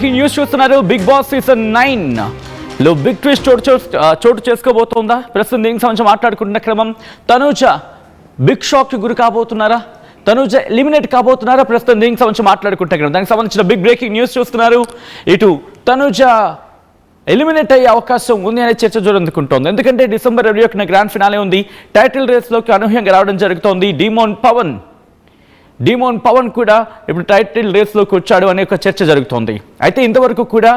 Breaking news చూస్తున్నారు. Big Boss season 9 లో big twist చోటు చేసుకోబోతోందా? ప్రస్తుతం దీనికి సంబంధించి మాట్లాడుకుంటున్న క్రమం తనూజ బిగ్ షాక్ కి గురి కాబోతున్నారా? తనూజ ఎలిమినేట్ కాబోతున్నారా? ప్రస్తుతం దీనికి సంబంధించి మాట్లాడుకుంటున్న క్రమం దానికి సంబంధించిన బిగ్ బ్రేకింగ్ న్యూస్ చూస్తున్నారు. ఇటు తనూజ ఎలిమినేట్ అయ్యే అవకాశం ఉంది అనే చర్చ జోరందుకుంటోంది. ఎందుకంటే డిసెంబర్ 21న గ్రాండ్ ఫినాలే ఉంది. టైటిల్ రేస్లోకి అనూహ్యంగా రావడం జరుగుతోంది. డీమోన్ పవన్ కూడా ఇప్పుడు టైటిల్ రేస్లోకి వచ్చాడు అనే ఒక చర్చ జరుగుతోంది. అయితే ఇంతవరకు కూడా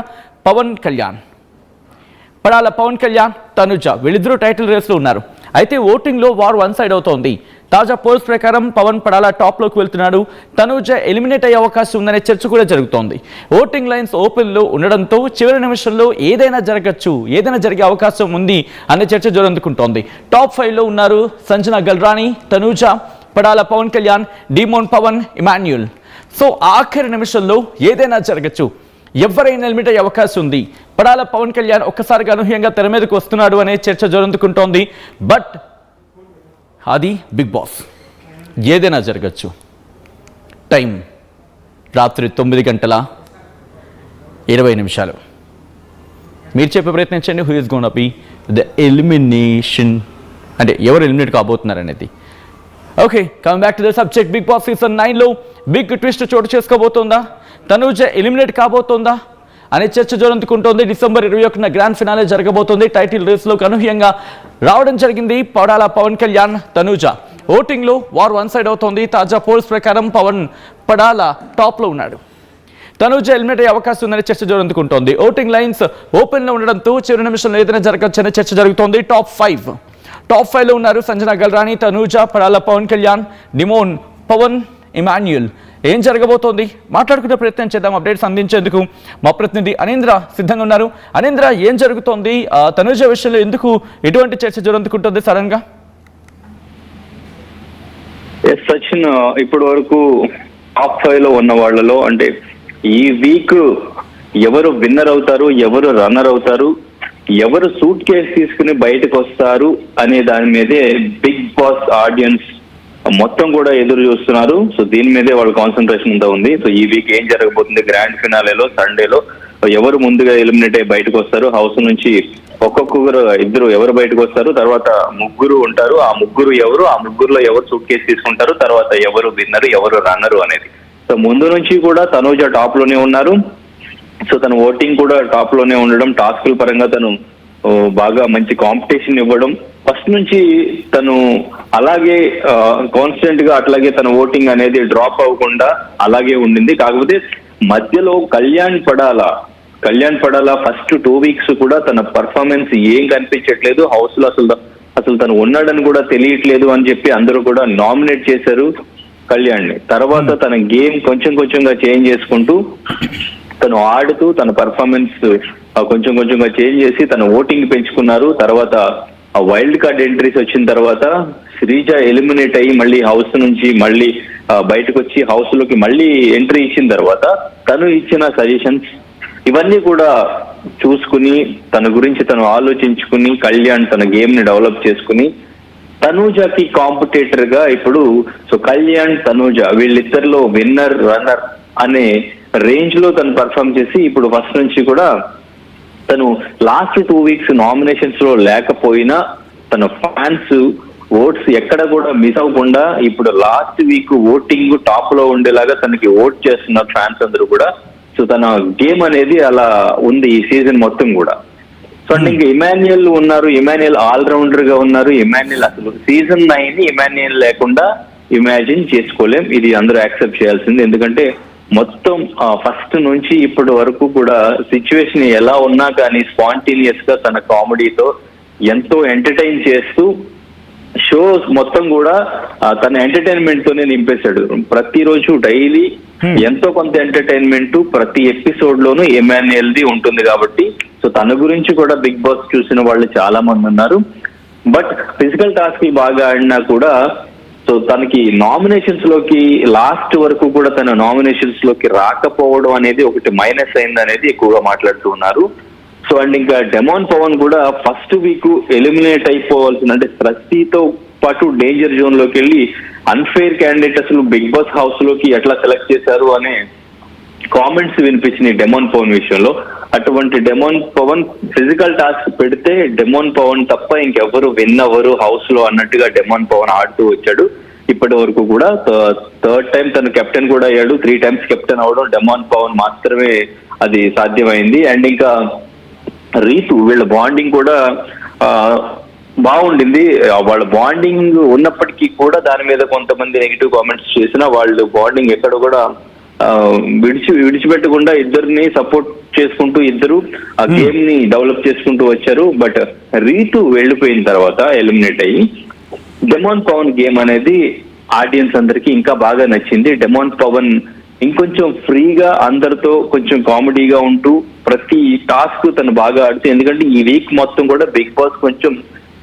పడాల పవన్ కళ్యాణ్, తనుజ వీళ్ళిద్దరూ టైటిల్ రేస్లో ఉన్నారు. అయితే ఓటింగ్లో వార్ వన్ సైడ్ అవుతోంది. తాజా పోల్స్ ప్రకారం పవన్ పడాల టాప్లోకి వెళ్తున్నాడు. తనుజ ఎలిమినేట్ అయ్యే అవకాశం ఉందనే చర్చ కూడా జరుగుతోంది. ఓటింగ్ లైన్స్ ఓపెన్లో ఉండడంతో చివరి నిమిషంలో ఏదైనా జరిగే అవకాశం ఉంది అనే చర్చ జోరందుకుంటోంది. టాప్ 5లో ఉన్నారు Sanjana Galrani, Tanuja, Padala Pavan Kalyan, demon Pavan, Emmanuel. So ఆఖరి నిమిషంలో ఏదైనా జరగచ్చు, ఎవరైనా ఎలిమినేట్ అయ్యే అవకాశం ఉంది. పడాల పవన్ కళ్యాణ్ ఒక్కసారిగా అనూహ్యంగా తెర మీదకు వస్తున్నాడు అనే చర్చ జోరందుకుంటోంది. బట్ అది బిగ్ బాస్, ఏదైనా జరగచ్చు. టైం రాత్రి 9:20. మీరు చెప్పే ప్రయత్నించండి. Who is gonna be the elimination, అంటే ఎవరు ఎలిమినేట్ కాబోతున్నారు అనేది. Okay, come back to the subject. Bigg Boss season 9లో బిగ్ ట్విస్ట్ చోటు చేసుకోబోతోందా? తనూజ ఎలిమినేట్ కాబోతోందా అనే చర్చ జోరందుకుంటోంది. డిసెంబర్ 21న గ్రాండ్ ఫినాలే జరగబోతోంది. టైటిల్ రేస్లోకి అనూహ్యంగా రావడం జరిగింది పడాల పవన్ కళ్యాణ్, తనూజ. ఓటింగ్లో వార్ వన్ సైడ్ అవుతోంది. తాజా పోల్స్ ప్రకారం పడాల టాప్లో ఉన్నాడు. తనూజ ఎలిమినేట్ అయ్యే అవకాశం ఉందనే చర్చ జోరందుకుంటోంది. ఓటింగ్ లైన్స్ ఓపెన్లో ఉండడంతో చివరి నిమిషంలో ఏదైనా జరగచ్చు అనే చర్చ జరుగుతోంది. టాప్ 5లో ఉన్నారు సంజన గల్రాని, తనూజ, పడాల పవన్ కళ్యాణ్, డిమోన్ పవన్, ఇమాన్యుల్. ఏం జరగబోతోంది మాట్లాడుకునే ప్రయత్నం చేద్దాం. అప్డేట్స్ అందించేందుకు మా ప్రతినిధి అనీంద్ర సిద్ధంగా ఉన్నారు. అనీంద్ర, ఏం జరుగుతోంది? తనూజ విషయంలో ఎందుకు ఎటువంటి చర్చ జరుగుతుంటుంది సడన్ గా? సచిన్, ఇప్పటి వరకు టాప్ 5లో ఉన్న వాళ్ళలో అంటే ఈ వీక్ ఎవరు విన్నర్ అవుతారు, ఎవరు రన్నర్ అవుతారు, ఎవరు సూట్ కేసు తీసుకుని బయటకు వస్తారు అనే దాని మీదే బిగ్ బాస్ ఆడియన్స్ మొత్తం కూడా ఎదురు చూస్తున్నారు. సో దీని మీదే వాళ్ళ కాన్సన్ట్రేషన్ అంతా ఉంది. సో ఈ వీక్ ఏం జరగబోతుంది? గ్రాండ్ ఫినాలేలో సండేలో ఎవరు ముందుగా ఎలిమినేట్ అయ్యి బయటకు వస్తారు? హౌస్ నుంచి ఇద్దరు ఎవరు బయటకు వస్తారు? తర్వాత ముగ్గురు ఉంటారు. ఆ ముగ్గురు ఎవరు? ఆ ముగ్గురులో ఎవరు సూట్ కేసు తీసుకుంటారు? తర్వాత ఎవరు విన్నరు, ఎవరు రన్నరు అనేది. సో ముందు నుంచి కూడా తనూజ టాప్ లోనే ఉన్నారు. సో తన ఓటింగ్ కూడా టాప్ లోనే ఉండడం, టాస్కుల పరంగా తను బాగా మంచి కాంపిటీషన్ ఇవ్వడం, ఫస్ట్ నుంచి తను అలాగే కాన్స్టెంట్ గా అట్లాగే తన ఓటింగ్ అనేది డ్రాప్ అవ్వకుండా అలాగే ఉండింది. కాకపోతే మధ్యలో కళ్యాణ్ పడాల ఫస్ట్ 2 వీక్స్ కూడా తన పర్ఫార్మెన్స్ ఏం కనిపించట్లేదు. హౌస్ లో అసలు తను ఉన్నాడని కూడా తెలియట్లేదు అని చెప్పి అందరూ కూడా నామినేట్ చేశారు కళ్యాణ్ ని. తర్వాత తన గేమ్ కొంచెంగా చేంజ్ చేసుకుంటూ తను ఆడుతూ తన పర్ఫార్మెన్స్ కొంచెంగా చేంజ్ చేసి తన ఓటింగ్ పెంచుకున్నారు. తర్వాత వైల్డ్ కార్డ్ ఎంట్రీస్ వచ్చిన తర్వాత శ్రీజ ఎలిమినేట్ అయ్యి మళ్ళీ హౌస్ నుంచి మళ్ళీ బయటకు వచ్చి హౌస్ లోకి మళ్ళీ ఎంట్రీ ఇచ్చిన తర్వాత తను ఇచ్చిన సజెషన్స్ ఇవన్నీ కూడా చూసుకుని తన గురించి తను ఆలోచించుకుని కళ్యాణ్ తన గేమ్ ని డెవలప్ చేసుకుని తనూజకి కాంపిటేటర్ గా ఇప్పుడు సో కళ్యాణ్, తనూజ వీళ్ళిద్దరిలో విన్నర్ రన్నర్ అనే రేంజ్ లో తను పర్ఫామ్ చేసి ఇప్పుడు ఫస్ట్ నుంచి కూడా తను లాస్ట్ 2 వీక్స్ నామినేషన్స్ లో లేకపోయినా తన ఫ్యాన్స్ ఓట్స్ ఎక్కడ కూడా మిస్ అవ్వకుండా ఇప్పుడు లాస్ట్ వీక్ ఓటింగ్ టాప్ లో ఉండేలాగా తనకి ఓట్ చేస్తున్నారు ఫ్యాన్స్ అందరూ కూడా. సో తన గేమ్ అనేది అలా ఉంది ఈ సీజన్ మొత్తం కూడా. సో అంటే ఇంకా ఇమాన్యుయల్ ఉన్నారు. ఇమాన్యుయల్ ఆల్రౌండర్ గా ఉన్నారు. ఇమాన్యుయల్ అసలు సీజన్ 9 ఇమాన్యుయల్ లేకుండా ఇమాజిన్ చేసుకోలేం. ఇది అందరూ యాక్సెప్ట్ చేయాల్సింది. ఎందుకంటే మొత్తం ఫస్ట్ నుంచి ఇప్పటి వరకు కూడా సిచ్యువేషన్ ఎలా ఉన్నా కానీ స్పాంటేనియస్ గా తన కామెడీతో ఎంతో ఎంటర్టైన్ చేస్తూ షోస్ మొత్తం కూడా తన ఎంటర్టైన్మెంట్ తోనే నింపేశాడు. ప్రతిరోజు డైలీ ఎంతో కొంత ఎంటర్టైన్మెంట్ ప్రతి ఎపిసోడ్ లోనూ ఇమాన్యుయల్ ది ఉంటుంది కాబట్టి సో తన గురించి కూడా బిగ్ బాస్ చూసిన వాళ్ళు చాలా మంది ఉన్నారు. బట్ ఫిజికల్ టాస్క్ బాగా ఆడినా కూడా సో తనకి నామినేషన్స్ లోకి లాస్ట్ వరకు కూడా తన నామినేషన్స్ లోకి రాకపోవడం అనేది ఒకటి మైనస్ అయింది అనేది ఎక్కువగా మాట్లాడుతూ ఉన్నారు. సో అండ్ ఇంకా డెమోన్ పవన్ కూడా ఫస్ట్ వీక్ ఎలిమినేట్ అయిపోవాల్సిన అంటే స్రస్తితో పాటు డేంజర్ జోన్ లోకి వెళ్ళి అన్ఫెయిర్ క్యాండిడేట్ అసలు బిగ్ బాస్ హౌస్ లోకి ఎట్లా సెలెక్ట్ చేశారు అనే కామెంట్స్ వినిపించినాయి డెమోన్ పవన్ విషయంలో. అటువంటి డెమోన్ పవన్ ఫిజికల్ టాస్క్ పెడితే డెమోన్ పవన్ తప్ప ఇంకెవరు విన్ అవ్వరు హౌస్ లో అన్నట్టుగా డెమోన్ పవన్ ఆడుతూ వచ్చాడు. ఇప్పటి వరకు కూడా థర్డ్ టైం తను కెప్టెన్ కూడా అయ్యాడు. 3 times కెప్టెన్ అవడం డెమోన్ పవన్ మాత్రమే అది సాధ్యమైంది. అండ్ ఇంకా రీతు వీళ్ళ బాండింగ్ కూడా బాగుండింది. వాళ్ళ బాండింగ్ ఉన్నప్పటికీ కూడా దాని మీద కొంతమంది నెగిటివ్ కామెంట్స్ చేసినా వాళ్ళు బాండింగ్ ఎక్కడ కూడా విడిచిపెట్టకుండా ఇద్దరిని సపోర్ట్ చేసుకుంటూ ఇద్దరు ఆ గేమ్ ని డెవలప్ చేసుకుంటూ వచ్చారు. బట్ రీతు వెళ్ళిపోయిన తర్వాత ఎలిమినేట్ అయ్యి డెమోన్ పవన్ గేమ్ అనేది ఆడియన్స్ అందరికి ఇంకా బాగా నచ్చింది. డెమోన్ పవన్ ఇంకొంచెం ఫ్రీగా అందరితో కొంచెం కామెడీగా ఉంటూ ప్రతి టాస్క్ తను బాగా ఆడుతూ, ఎందుకంటే ఈ వీక్ మొత్తం కూడా బిగ్ బాస్ కొంచెం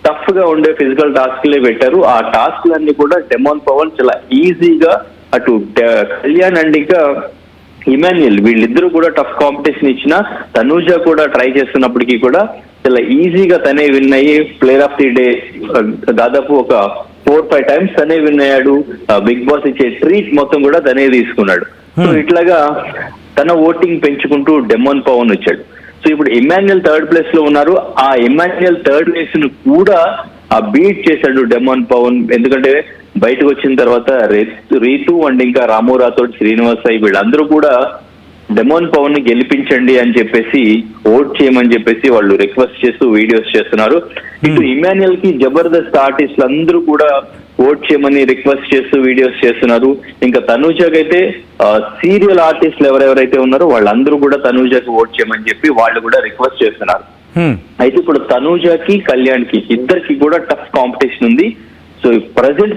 టఫ్ గా ఉండే ఫిజికల్ టాస్క్లే పెట్టారు. ఆ టాస్క్లన్నీ కూడా డెమోన్ పవన్ చాలా ఈజీగా అటు కళ్యాణ్ అండ్ ఇంకా ఇమాన్యుయల్ వీళ్ళిద్దరూ కూడా టఫ్ కాంపిటీషన్ ఇచ్చిన, తనూజ కూడా ట్రై చేస్తున్నప్పటికీ కూడా చాలా ఈజీగా తనే విన్ అయ్యి ప్లేయర్ ఆఫ్ ది డే దాదాపు ఒక 4-5 times తనే విన్ అయ్యాడు. బిగ్ బాస్ ఇచ్చే ట్రీట్ మొత్తం కూడా తనే తీసుకున్నాడు. సో ఇట్లాగా తన ఓటింగ్ పెంచుకుంటూ డెమోన్ పవన్ వచ్చాడు. సో ఇప్పుడు ఇమాన్యుయల్ 3rd place లో ఉన్నారు. ఆ ఇమాన్యుయల్ 3rd place ను కూడా బీట్ చేశాడు డెమోన్ పవన్. ఎందుకంటే బయటకు వచ్చిన తర్వాత రీతు అండ్ ఇంకా రాము రాథోడ్, శ్రీనివాస్ అయ్యి వీళ్ళందరూ కూడా డెమోన్ పవన్ ని గెలిపించండి అని చెప్పేసి ఓట్ చేయమని చెప్పేసి వాళ్ళు రిక్వెస్ట్ చేస్తూ వీడియోస్ చేస్తున్నారు. ఇటు ఇమాన్యుయల్ కి జబర్దస్త్ ఆర్టిస్టులు అందరూ కూడా ఓట్ చేయమని రిక్వెస్ట్ చేస్తూ వీడియోస్ చేస్తున్నారు. ఇంకా తనూజకి అయితే సీరియల్ ఆర్టిస్టులు ఎవరెవరైతే ఉన్నారో వాళ్ళందరూ కూడా తనూజకి ఓట్ చేయమని చెప్పి వాళ్ళు కూడా రిక్వెస్ట్ చేస్తున్నారు. అయితే ఇప్పుడు తనూజకి కళ్యాణ్ కి ఇద్దరికి కూడా టఫ్ కాంపిటీషన్ ఉంది. సో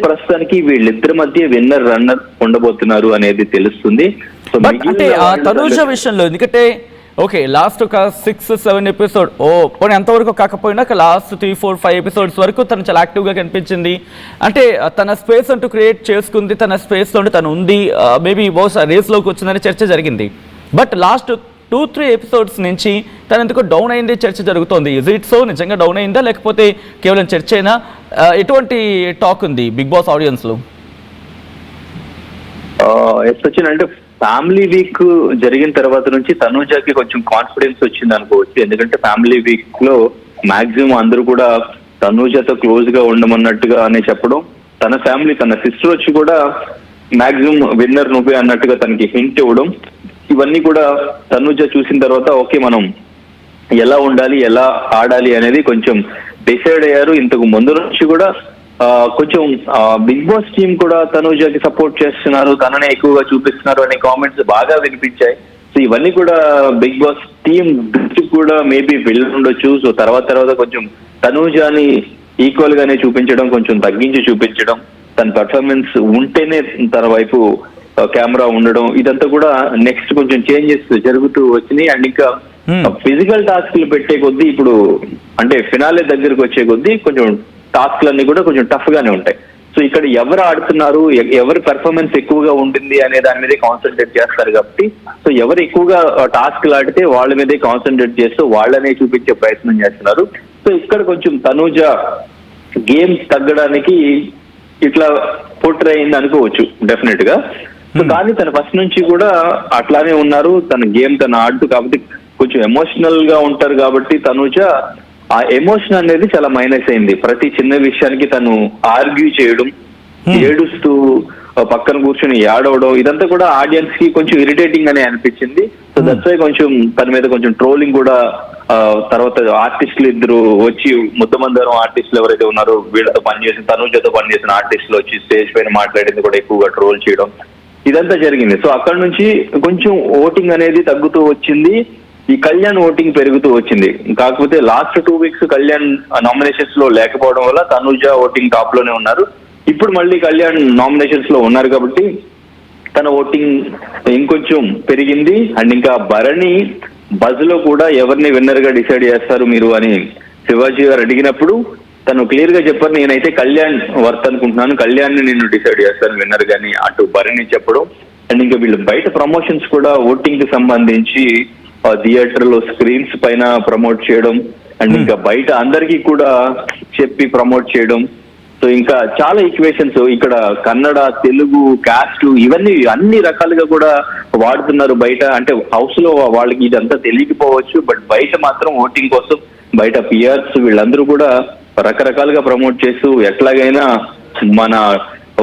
ప్రస్తుతానికి వీళ్ళిద్దరి మధ్య విన్నర్ రన్నర్ ఉండబోతున్నారు అనేది తెలుస్తుంది. సో అంటే తనూజ విషయంలో ఎందుకంటే ఓకే లాస్ట్ ఒక 6-7 ఎపిసోడ్ పోనీ ఎంతవరకు కాకపోయినా లాస్ట్ 3-4-5 ఎపిసోడ్స్ వరకు తను చాలా యాక్టివ్గా కనిపించింది. అంటే తన స్పేస్ అంటూ క్రియేట్ చేసుకుంది, తన స్పేస్లో తను ఉంది, మేబీ బహుశా రేస్లోకి వచ్చిందని చర్చ జరిగింది. బట్ లాస్ట్ 2-3 ఎపిసోడ్స్ నుంచి తను ఎందుకు డౌన్ అయింది చర్చ జరుగుతోంది. Is it so? నిజంగా డౌన్ అయిందా లేకపోతే కేవలం చర్చ అయినా? ఎటువంటి టాక్ ఉంది బిగ్ బాస్ ఆడియన్స్లో? సచిన్ అంటే ఫ్యామిలీ వీక్ జరిగిన తర్వాత నుంచి తనూజకి కొంచెం కాన్ఫిడెన్స్ వచ్చింది అనుకోవచ్చు. ఎందుకంటే ఫ్యామిలీ వీక్ లో మాక్సిమం అందరూ కూడా తనూజతో క్లోజ్ గా ఉండమన్నట్టుగా అనే చెప్పడం, తన ఫ్యామిలీ తన సిస్టర్ వచ్చి కూడా మాక్సిమం విన్నర్ నువ్వే అన్నట్టుగా తనకి హింట్ ఇవ్వడం, ఇవన్నీ కూడా తనూజ చూసిన తర్వాత ఓకే మనం ఎలా ఉండాలి ఎలా ఆడాలి అనేది కొంచెం డిసైడ్ అయ్యారు. ఇంతకు ముందు నుంచి కూడా కొంచెం బిగ్ బాస్ టీమ్ కూడా తనూజకి సపోర్ట్ చేస్తున్నారు, తననే ఎక్కువగా చూపిస్తున్నారు అనే కామెంట్స్ బాగా వినిపించాయి. సో ఇవన్నీ కూడా బిగ్ బాస్ టీమ్ దృష్టికి కూడా మేబీ వెళ్ళి ఉండొచ్చు. సో తర్వాత కొంచెం తనూజని ఈక్వల్ గానే చూపించడం, కొంచెం తగ్గించి చూపించడం, తన పర్ఫార్మెన్స్ ఉంటేనే తన వైపు కెమెరా ఉండడం, ఇదంతా కూడా నెక్స్ట్ కొంచెం చేంజెస్ జరుగుతూ వచ్చినాయి. అండ్ ఇంకా ఫిజికల్ టాస్క్లు పెట్టే కొద్దీ ఇప్పుడు అంటే ఫినాలే దగ్గరకు వచ్చే కొద్దీ కొంచెం టాస్క్లన్నీ కూడా కొంచెం టఫ్ గానే ఉంటాయి. సో ఇక్కడ ఎవరు ఆడుతున్నారు, ఎవరి పెర్ఫార్మెన్స్ ఎక్కువగా ఉంటుంది అనే దాని మీదే కాన్సన్ట్రేట్ చేస్తారు కాబట్టి, సో ఎవరు ఎక్కువగా టాస్క్లు ఆడితే వాళ్ళ మీదే కాన్సన్ట్రేట్ చేస్తూ వాళ్ళనే చూపించే ప్రయత్నం చేస్తున్నారు. సో ఇక్కడ కొంచెం తనూజ గేమ్స్ తగ్గడానికి ఇట్లా పోర్ట్రే అయింది అనుకోవచ్చు డెఫినెట్ గా. సో కానీ తన ఫస్ట్ నుంచి కూడా అట్లానే ఉన్నారు, తన గేమ్ తను ఆడుతూ, కాబట్టి కొంచెం ఎమోషనల్ గా ఉంటారు కాబట్టి తనూజ ఆ ఎమోషన్ అనేది చాలా మైనస్ అయింది. ప్రతి చిన్న విషయానికి తను ఆర్గ్యూ చేయడం, ఏడుస్తూ పక్కన కూర్చొని ఏడవడం, ఇదంతా కూడా ఆడియన్స్ కి కొంచెం ఇరిటేటింగ్ అనే అనిపించింది. సో దట్స్ వై కొంచెం తన మీద కొంచెం ట్రోలింగ్ కూడా తర్వాత ఆర్టిస్టులు ఇద్దరు వచ్చి ముద్దమందరం ఆర్టిస్టులు ఎవరైతే ఉన్నారో వీళ్ళతో పనిచేసిన తనూజతో పనిచేసిన ఆర్టిస్టులు వచ్చి స్టేజ్ పైన మాట్లాడింది కూడా ఎక్కువగా ట్రోల్ చేయడం, ఇదంతా జరిగింది. సో అక్కడ నుంచి కొంచెం ఓటింగ్ అనేది తగ్గుతూ వచ్చింది, ఈ కళ్యాణ్ ఓటింగ్ పెరుగుతూ వచ్చింది. కాకపోతే లాస్ట్ 2 weeks కళ్యాణ్ నామినేషన్స్ లో లేకపోవడం వల్ల తనూజ ఓటింగ్ టాప్ లోనే ఉన్నారు. ఇప్పుడు మళ్ళీ కళ్యాణ్ నామినేషన్స్ లో ఉన్నారు కాబట్టి తన ఓటింగ్ ఇంకొంచెం పెరిగింది. అండ్ ఇంకా భరణి బజ్ లో కూడా ఎవరిని విన్నర్ గా డిసైడ్ చేస్తారు మీరు అని శివాజీ గారు అడిగినప్పుడు తను క్లియర్ గా చెప్పారు, నేనైతే కళ్యాణ్ వర్త్ అనుకుంటున్నాను, కళ్యాణ్ ని నేను డిసైడ్ చేస్తాను విన్నర్ గాని అటు భరణి చెప్పడం. అండ్ ఇంకా వీళ్ళు బయట ప్రమోషన్స్ కూడా ఓటింగ్ కి సంబంధించి థియేటర్ లో స్క్రీన్స్ పైన ప్రమోట్ చేయడం, అండ్ ఇంకా బయట అందరికీ కూడా చెప్పి ప్రమోట్ చేయడం. సో ఇంకా చాలా ఈక్వేషన్స్ ఇక్కడ కన్నడ, తెలుగు, కాస్ట్ ఇవన్నీ అన్ని రకాలుగా కూడా వాడుతున్నారు బయట. అంటే హౌస్ లో వాళ్ళకి ఇదంతా తెలియకపోవచ్చు, బట్ బయట మాత్రం ఓటింగ్ కోసం బయట పియర్స్ వీళ్ళందరూ కూడా రకరకాలుగా ప్రమోట్ చేస్తూ ఎట్లాగైనా మన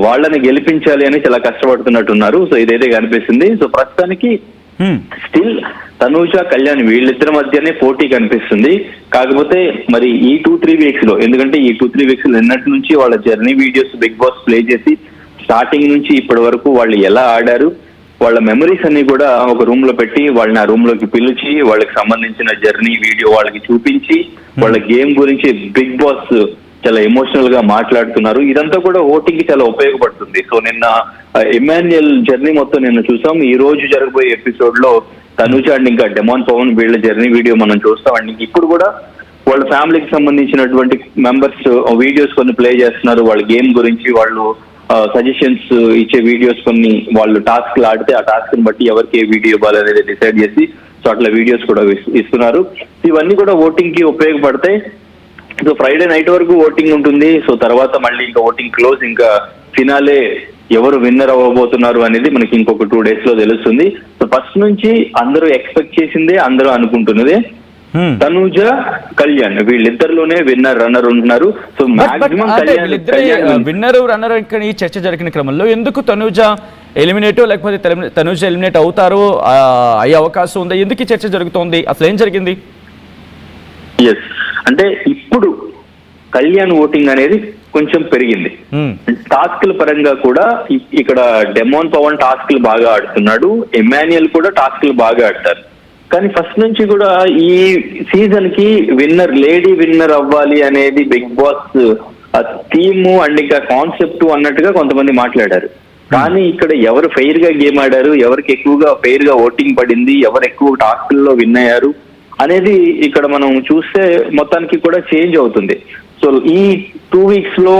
వాళ్ళని గెలిపించాలి అని చాలా కష్టపడుతున్నట్టున్నారు. సో ఇదైతే కనిపిస్తుంది. సో ప్రస్తుతానికి స్టిల్ తనూజ, కళ్యాణ్ వీళ్ళిద్దరి మధ్యనే పోటీ కనిపిస్తుంది. కాకపోతే మరి ఈ 2-3 వీక్స్ లో, ఎందుకంటే ఈ 2-3 వీక్స్ లో నిన్నటి నుంచి వాళ్ళ journey videos Bigg Boss play చేసి స్టార్టింగ్ నుంచి ఇప్పటి వరకు వాళ్ళు ఎలా ఆడారు, వాళ్ళ మెమరీస్ అన్ని కూడా ఒక రూమ్ లో పెట్టి వాళ్ళని ఆ రూమ్ లోకి పిలిచి వాళ్ళకి సంబంధించిన జర్నీ వీడియో వాళ్ళకి చూపించి వాళ్ళ గేమ్ గురించి బిగ్ బాస్ చాలా ఎమోషనల్ గా మాట్లాడుతున్నారు. ఇదంతా కూడా ఓటింగ్ కి చాలా ఉపయోగపడుతుంది. సో నిన్న ఇమాన్యుయల్ జర్నీ మొత్తం నిన్న చూసాం. ఈ రోజు జరగబోయే ఎపిసోడ్ లో తనూజ అండ్ ఇంకా డెమాన్ పవన్ వీళ్ళ జర్నీ వీడియో మనం చూస్తాం. అండ్ ఇప్పుడు కూడా వాళ్ళ ఫ్యామిలీకి సంబంధించినటువంటి మెంబర్స్ వీడియోస్ కొన్ని ప్లే చేస్తున్నారు. వాళ్ళ గేమ్ గురించి వాళ్ళు సజెషన్స్ ఇచ్చే వీడియోస్ కొన్ని, వాళ్ళు టాస్క్లు ఆడితే ఆ టాస్క్ ని బట్టి ఎవరికి ఏ వీడియో ఇవ్వాలనేది డిసైడ్ చేసి సో అట్లా వీడియోస్ కూడా ఇస్తున్నారు. ఇవన్నీ కూడా ఓటింగ్ కి ఉపయోగపడతాయి. సో ఫ్రైడే నైట్ వరకు ఓటింగ్ ఉంటుంది. సో తర్వాత మళ్ళీ ఇంకా ఓటింగ్ క్లోజ్, ఇంకా ఫినాలే ఎవరు విన్నర్ అవ్వబోతున్నారు అనేది మనకి ఇంకొక 2 days లో తెలుస్తుంది. సో ఫస్ట్ నుంచి అందరూ ఎక్స్పెక్ట్ చేసిందే, అందరూ అనుకుంటున్నదే తనూజ, కళ్యాణ్ వీళ్ళిద్దరిలోనే విన్నర్ రన్నర్ ఉంటున్నారు. సో మాక్సిమం విన్నర్ రన్నర్ ఈ చర్చ జరిగిన క్రమంలో ఎందుకు తనూజ ఎలిమినేట్ లేకపోతే తనూజ ఎలిమినేట్ అవుతారో అయ్యే అవకాశం ఉందా? ఎందుకు ఈ చర్చ జరుగుతోంది? అసలు ఏం జరిగింది? ఎస్, అంటే ఇప్పుడు కళ్యాణ్ ఓటింగ్ అనేది కొంచెం పెరిగింది. టాస్క్ల పరంగా కూడా ఇక్కడ డెమాన్ పవన్ టాస్క్లు బాగా ఆడుతున్నాడు, ఎమాన్యుయల్ కూడా టాస్క్లు బాగా ఆడతారు. కానీ ఫస్ట్ నుంచి కూడా ఈ సీజన్ కి విన్నర్, లేడీ విన్నర్ అవ్వాలి అనేది బిగ్ బాస్ థీమ్ అండ్ ఇంకా కాన్సెప్ట్ అన్నట్టుగా కొంతమంది మాట్లాడారు. కానీ ఇక్కడ ఎవరు ఫెయిర్ గా గేమ్ ఆడారు, ఎవరికి ఎక్కువగా ఫెయిర్ గా ఓటింగ్ పడింది, ఎవరు ఎక్కువ టాస్క్ల్లో విన్ అయ్యారు అనేది ఇక్కడ మనం చూస్తే మొత్తానికి కూడా చేంజ్ అవుతుంది. సో ఈ 2 weeks లో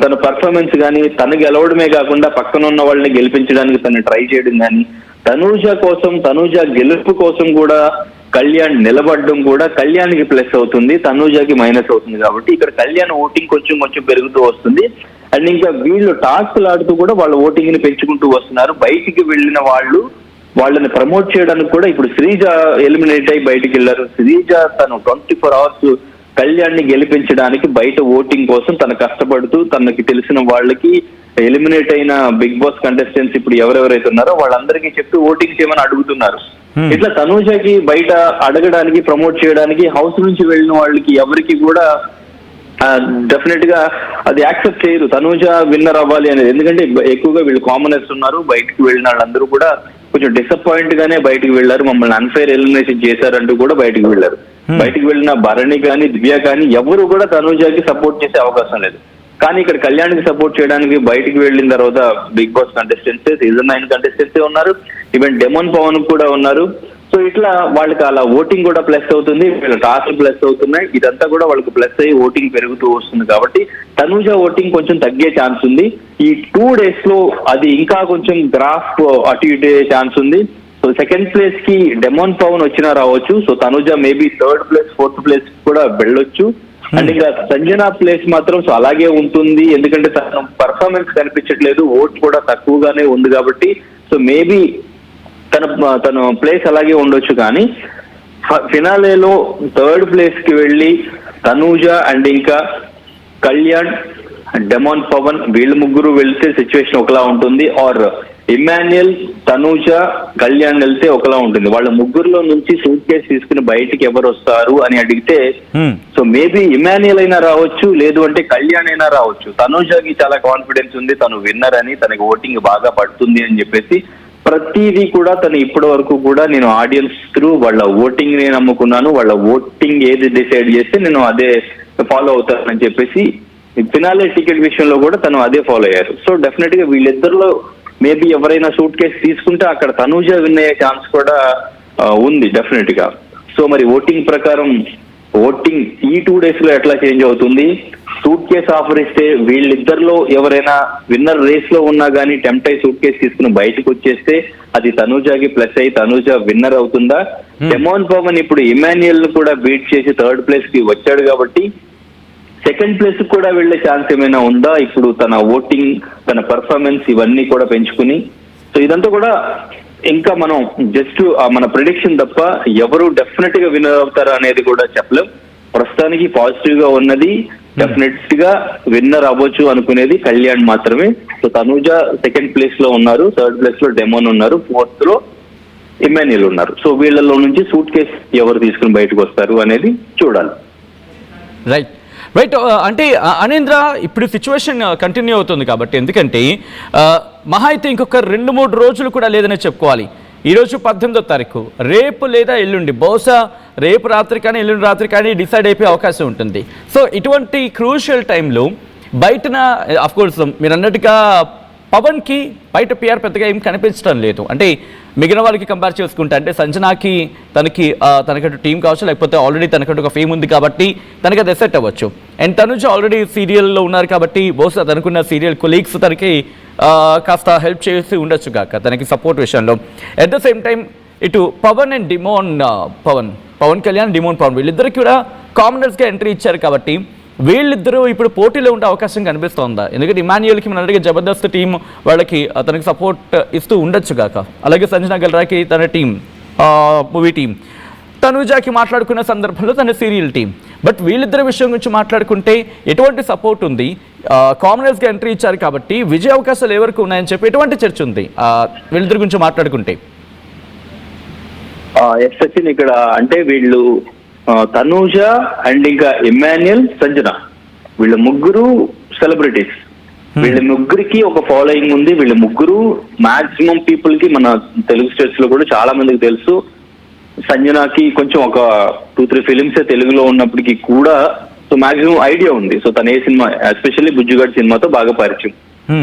తన పర్ఫార్మెన్స్ కానీ, తను గెలవడమే కాకుండా పక్కన ఉన్న వాళ్ళని గెలిపించడానికి తను ట్రై చేయడం కానీ, తనూజ కోసం, తనూజ గెలుపు కోసం కూడా కళ్యాణ్ నిలబడడం కూడా కళ్యాణ్కి ప్లస్ అవుతుంది, తనూజకి మైనస్ అవుతుంది. కాబట్టి ఇక్కడ కళ్యాణ్ ఓటింగ్ కొంచెం పెరుగుతూ వస్తుంది. అండ్ ఇంకా వీళ్ళు టాస్క్లు ఆడుతూ కూడా వాళ్ళ ఓటింగ్ ని పెంచుకుంటూ వస్తున్నారు. బయటికి వెళ్ళిన వాళ్ళని ప్రమోట్ చేయడానికి కూడా ఇప్పుడు శ్రీజ ఎలిమినేట్ అయ్యి బయటికి వెళ్ళారు. శ్రీజ తను 24 hours కళ్యాణ్ ని గెలిపించడానికి బయట ఓటింగ్ కోసం తను కష్టపడుతూ తనకి తెలిసిన వాళ్ళకి ఎలిమినేట్ అయిన బిగ్ బాస్ కంటెస్టెంట్స్ ఇప్పుడు ఎవరెవరైతే ఉన్నారో వాళ్ళందరికీ చెప్తూ ఓటింగ్ చేయమని అడుగుతున్నారు. ఇట్లా తనూజకి బయట అడగడానికి, ప్రమోట్ చేయడానికి హౌస్ నుంచి వెళ్ళిన వాళ్ళకి ఎవరికి కూడా డెఫినెట్ గా అది యాక్సెప్ట్ చేయరు తనూజ విన్నర్ అవ్వాలి అనేది. ఎందుకంటే ఎక్కువగా వీళ్ళు కామనర్స్ ఉన్నారు. బయటకు వెళ్ళిన వాళ్ళందరూ కూడా కొంచెం డిసప్పాయింట్ గానే బయటకు వెళ్ళారు, మమ్మల్ని అన్ఫైర్ ఎలిమినేషన్ చేశారంటూ కూడా బయటకు వెళ్ళారు. బయటకు వెళ్ళిన భరణి కానీ, దివ్య కానీ ఎవరు కూడా తనూజకి సపోర్ట్ చేసే అవకాశం లేదు. కానీ ఇక్కడ కళ్యాణ్కి సపోర్ట్ చేయడానికి బయటికి వెళ్ళిన తర్వాత Bigg Boss contestants, season 9 contestants ఉన్నారు, ఈవెన్ డెమాన్ పవన్ కూడా ఉన్నారు. సో ఇట్లా వాళ్ళకి అలా ఓటింగ్ కూడా ప్లస్ అవుతుంది, వీళ్ళ టాస్క్ ప్లస్ అవుతున్నాయి. ఇదంతా కూడా వాళ్ళకి ప్లస్ అయ్యి ఓటింగ్ పెరుగుతూ వస్తుంది. కాబట్టి తనూజ ఓటింగ్ కొంచెం తగ్గే ఛాన్స్ ఉంది. ఈ 2 days లో అది ఇంకా కొంచెం గ్రాఫ్ అటు ఇటు ఛాన్స్ ఉంది. సో సెకండ్ ప్లేస్ కి డెమాన్ పవన్ వచ్చినా రావచ్చు. So Tanuja maybe 3rd place 4th place కూడా వెళ్ళొచ్చు. అండ్ ఇంకా సంజన ప్లేస్ మాత్రం సో అలాగే ఉంటుంది, ఎందుకంటే తన పర్ఫార్మెన్స్ కనిపించట్లేదు, ఓట్ కూడా తక్కువగానే ఉంది కాబట్టి సో మేబీ తన ప్లేస్ అలాగే ఉండొచ్చు. కానీ ఫినాలేలో 3rd place కి వెళ్ళి తనూజ అండ్ ఇంకా కళ్యాణ్, డెమాన్ పవన్ వీళ్ళు ముగ్గురు వెళ్తే సిచ్యువేషన్ ఒకలా ఉంటుంది. ఆర్ ఇమాన్యుయల్, తనూజ, కళ్యాణ్ వెళ్తే ఒకలా ఉంటుంది. వాళ్ళ ముగ్గురులో నుంచి సూట్ కేసు తీసుకుని బయటికి ఎవరు వస్తారు అని అడిగితే సో మేబీ ఇమాన్యుయల్ అయినా రావచ్చు, లేదు అంటే కళ్యాణ్ అయినా రావచ్చు. తనూజకి చాలా కాన్ఫిడెన్స్ ఉంది, తను విన్నర్ అని, తనకి ఓటింగ్ బాగా పడుతుంది అని చెప్పేసి ప్రతిదీ కూడా తను ఇప్పటి వరకు కూడా నేను ఆడియన్స్ త్రూ వాళ్ళ ఓటింగ్ ని నమ్ముకున్నాను, వాళ్ళ ఓటింగ్ ఏది డిసైడ్ చేస్తే నేను అదే ఫాలో అవుతానని చెప్పేసి ఫినాలే టికెట్ విషయంలో కూడా తను అదే ఫాలో అయ్యారు. సో డెఫినెట్ గా వీళ్ళిద్దరిలో మేబీ ఎవరైనా సూట్ కేసు తీసుకుంటే అక్కడ తనూజ విన్ అయ్యే ఛాన్స్ కూడా ఉంది డెఫినెట్ గా. సో మరి ఓటింగ్ ప్రకారం ఓటింగ్ ఈ 2 days లో ఎట్లా చేంజ్ అవుతుంది? సూట్ కేసు ఆఫర్ ఇస్తే వీళ్ళిద్దరిలో ఎవరైనా విన్నర్ రేస్ లో ఉన్నా కానీ టెంప్ట్ అయి సూట్ కేసు తీసుకుని బయటకు వచ్చేస్తే అది తనూజకి ప్లస్ అయ్యి తనూజ విన్నర్ అవుతుందా? డెమాన్ పవన్ ఇప్పుడు ఇమాన్యుయల్ కూడా బీట్ చేసి 3rd place కి వచ్చాడు కాబట్టి సెకండ్ ప్లేస్ కూడా వెళ్లే ఛాన్స్ ఏమైనా ఉందా ఇప్పుడు తన ఓటింగ్, తన పర్ఫార్మెన్స్ ఇవన్నీ కూడా పెంచుకుని? సో ఇదంతా కూడా ఇంకా మనం జస్ట్ మన ప్రిడిక్షన్ తప్ప ఎవరు డెఫినెట్ గా విన్నర్ అవుతారా అనేది కూడా చెప్పలేం. ప్రస్తుతానికి పాజిటివ్ గా ఉన్నది డెఫినెట్ గా విన్నర్ అవ్వచ్చు అనుకునేది కళ్యాణ్ మాత్రమే. సో తనూజ సెకండ్ ప్లేస్ లో ఉన్నారు, థర్డ్ ప్లేస్ లో డెమోన్ ఉన్నారు, ఫోర్త్ లో ఇమాన్యుయల్ ఉన్నారు. సో వీళ్ళలో నుంచి సూట్ కేస్ ఎవరు తీసుకుని బయటకు వస్తారు అనేది చూడాలి. రైట్ రైట్ అంటే అనేంద్ర, ఇప్పుడు సిచ్యువేషన్ కంటిన్యూ అవుతుంది కాబట్టి, ఎందుకంటే మహా అయితే ఇంకొక 2-3 రోజులు కూడా లేదనే చెప్పుకోవాలి. ఈరోజు 18వ తారీఖు, రేపు లేదా ఎల్లుండి, బహుశా రేపు రాత్రి కానీ ఎల్లుండి రాత్రి కానీ డిసైడ్ అయిపోయే అవకాశం ఉంటుంది. సో ఇటువంటి క్రూషియల్ టైంలో బయటన అఫ్కోర్స్ మీరు అన్నట్టుగా పవన్కి బయట పిఆర్ పెద్దగా ఏం కనిపించడం లేదు. అంటే మిగిలిన వాళ్ళకి కంపేర్ చేసుకుంటే, అంటే సంజనాకి తనకంటూ టీం కావచ్చు, లేకపోతే ఆల్రెడీ తనకంటూ ఒక ఫేమ్ ఉంది కాబట్టి తనకి అది ఎసెట్ అవ్వచ్చు. అండ్ తనుజ ఆల్రెడీ సీరియల్లో ఉన్నారు కాబట్టి బహుశా తనకున్న సీరియల్ కొలీగ్స్ తనకి కాస్త హెల్ప్ చేసి ఉండొచ్చు కాక తనకి సపోర్ట్ విషయంలో. అట్ ద సేమ్ టైం ఇటు పవన్ అండ్ పవన్ కళ్యాణ్, డిమోన్ పవన్ వీళ్ళిద్దరికి కూడా కామనర్స్గా ఎంట్రీ ఇచ్చారు కాబట్టి వీళ్ళిద్దరూ ఇప్పుడు పోటీలో ఉండే అవకాశం కనిపిస్తోందా? ఎందుకంటే ఇమాన్యుయల్కి మన అడిగే జబర్దస్త్ టీం వాళ్ళకి తనకి సపోర్ట్ ఇస్తూ ఉండొచ్చు కాక, అలాగే సంజనా గల్రాకి తన టీం, మూవీ టీం, తనుజాకి మాట్లాడుకున్న సందర్భంలో తన సీరియల్ టీం. బట్ వీళ్ళిద్దరి విషయం గురించి మాట్లాడుకుంటే ఎటువంటి సపోర్ట్ ఉంది? కామనర్స్గా ఎంట్రీ ఇచ్చారు కాబట్టి విజయ అవకాశాలు ఎవరికి ఉన్నాయని చెప్పి ఎటువంటి చర్చ ఉంది వీళ్ళిద్దరి గురించి మాట్లాడుకుంటే? సచిన్, ఇక్కడ అంటే వీళ్ళు తనూజ అండ్ ఇంకా ఇమాన్యుయల్, సంజన, వీళ్ళ ముగ్గురు సెలబ్రిటీస్. వీళ్ళ ముగ్గురికి ఒక ఫాలోయింగ్ ఉంది. వీళ్ళ ముగ్గురు మాక్సిమం పీపుల్ కి మన తెలుగు స్టేట్స్ లో కూడా చాలా మందికి తెలుసు. సంజనాకి కొంచెం ఒక 2-3 ఫిలిమ్స్ తెలుగులో ఉన్నప్పటికీ కూడా సో మాక్సిమం ఐడియా ఉంది. సో తన ఏ సినిమా, ఎస్పెషల్లీ బుజ్జుగాడి సినిమాతో బాగా పరిచయం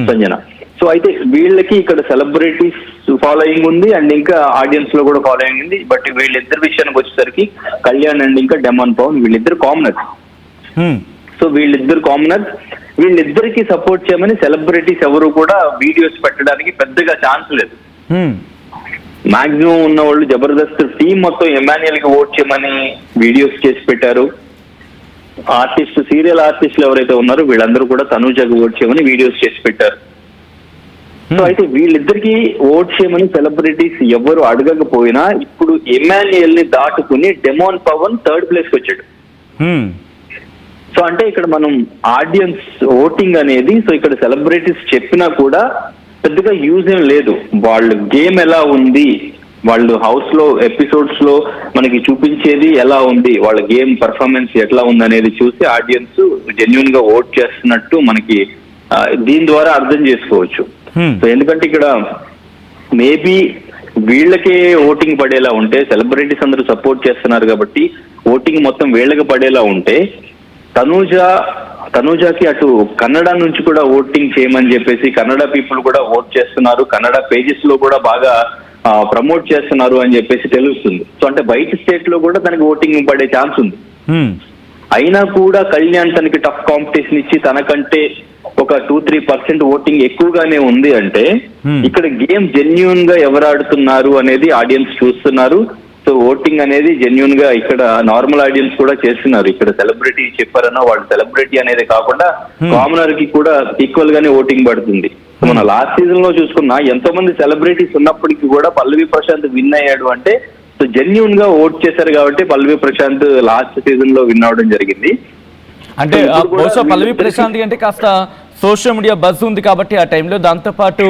సంజన. సో అయితే వీళ్ళకి ఇక్కడ సెలబ్రిటీస్ ఫాలోయింగ్ ఉంది అండ్ ఇంకా ఆడియన్స్ లో కూడా ఫాలోయింగ్ ఉంది. బట్ వీళ్ళిద్దరి విషయానికి వచ్చేసరికి కళ్యాణ్ అండ్ ఇంకా డెమాన్ పవన్ వీళ్ళిద్దరు కామనర్స్. సో వీళ్ళిద్దరు కామనర్స్, వీళ్ళిద్దరికి సపోర్ట్ చేయమని సెలబ్రిటీస్ ఎవరు కూడా వీడియోస్ పెట్టడానికి పెద్దగా ఛాన్స్ లేదు. మాక్సిమం ఉన్న వాళ్ళు జబర్దస్త్ టీం మొత్తం ఇమాన్యుయల్ కి ఓట్ చేయమని వీడియోస్ చేసి పెట్టారు. ఆర్టిస్ట్, సీరియల్ ఆర్టిస్టులు ఎవరైతే ఉన్నారో వీళ్ళందరూ కూడా తనూజకి ఓట్ చేయమని వీడియోస్ చేసి పెట్టారు. సో అయితే వీళ్ళిద్దరికి ఓట్ చేయమని సెలబ్రిటీస్ ఎవరు అడగకపోయినా ఇప్పుడు ఇమాన్యుయల్ ని దాటుకుని డెమాన్ పవన్ థర్డ్ ప్లేస్ కి వచ్చాడు. సో అంటే ఇక్కడ మనం ఆడియన్స్ ఓటింగ్ అనేది, సో ఇక్కడ సెలబ్రిటీస్ చెప్పినా కూడా పెద్దగా యూజ్ ఏం లేదు. వాళ్ళు గేమ్ ఎలా ఉంది, వాళ్ళు హౌస్ లో ఎపిసోడ్స్ లో మనకి చూపించేది ఎలా ఉంది, వాళ్ళ గేమ్ పర్ఫార్మెన్స్ ఎట్లా ఉంది అనేది చూసి ఆడియన్స్ జెన్యున్ గా ఓట్ చేస్తున్నట్టు మనకి దీని ద్వారా అర్థం చేసుకోవచ్చు. సో ఎందుకంటే ఇక్కడ మేబీ వీళ్ళకే ఓటింగ్ పడేలా ఉంటే, సెలబ్రిటీస్ అందరూ సపోర్ట్ చేస్తున్నారు కాబట్టి ఓటింగ్ మొత్తం వీళ్ళకి పడేలా ఉంటే, తనూజాకి అటు కన్నడ నుంచి కూడా ఓటింగ్ చేయమని చెప్పేసి కన్నడ పీపుల్ కూడా ఓట్ చేస్తున్నారు, కన్నడ పేజెస్ లో కూడా బాగా ప్రమోట్ చేస్తున్నారు అని చెప్పేసి తెలుస్తుంది. సో అంటే బయట స్టేట్ లో కూడా తనకి ఓటింగ్ పడే ఛాన్స్ ఉంది. అయినా కూడా కళ్యాణ్ తనకి టఫ్ కాంపిటీషన్ ఇచ్చి తనకంటే ఒక 2-3% ఓటింగ్ ఎక్కువగానే ఉంది అంటే ఇక్కడ గేమ్ జెన్యూన్ గా ఎవరు ఆడుతున్నారు అనేది ఆడియన్స్ చూస్తున్నారు. సో ఓటింగ్ అనేది జెన్యూన్ గా ఇక్కడ నార్మల్ ఆడియన్స్ కూడా చేస్తున్నారు. ఇక్కడ సెలబ్రిటీ చెప్పారన్నా వాళ్ళు సెలబ్రిటీ అనేది కాకుండా కామనర్ కి కూడా ఈక్వల్ గానే ఓటింగ్ పడుతుంది. మన లాస్ట్ సీజన్ లో చూసుకున్నా ఎంతో మంది సెలబ్రిటీస్ ఉన్నప్పటికీ కూడా పల్లవి ప్రశాంత్ విన్ అయ్యాడు అంటే సో జెన్యూన్ గా ఓట్ చేశారు కాబట్టి పల్లవి ప్రశాంత్ లాస్ట్ సీజన్ లో విన్ అవడం జరిగింది. అంటే బహుశా పల్లవి ప్రశాంత్ అంటే కాస్త సోషల్ మీడియా బజ్ ఉంది కాబట్టి ఆ టైంలో, దాంతోపాటు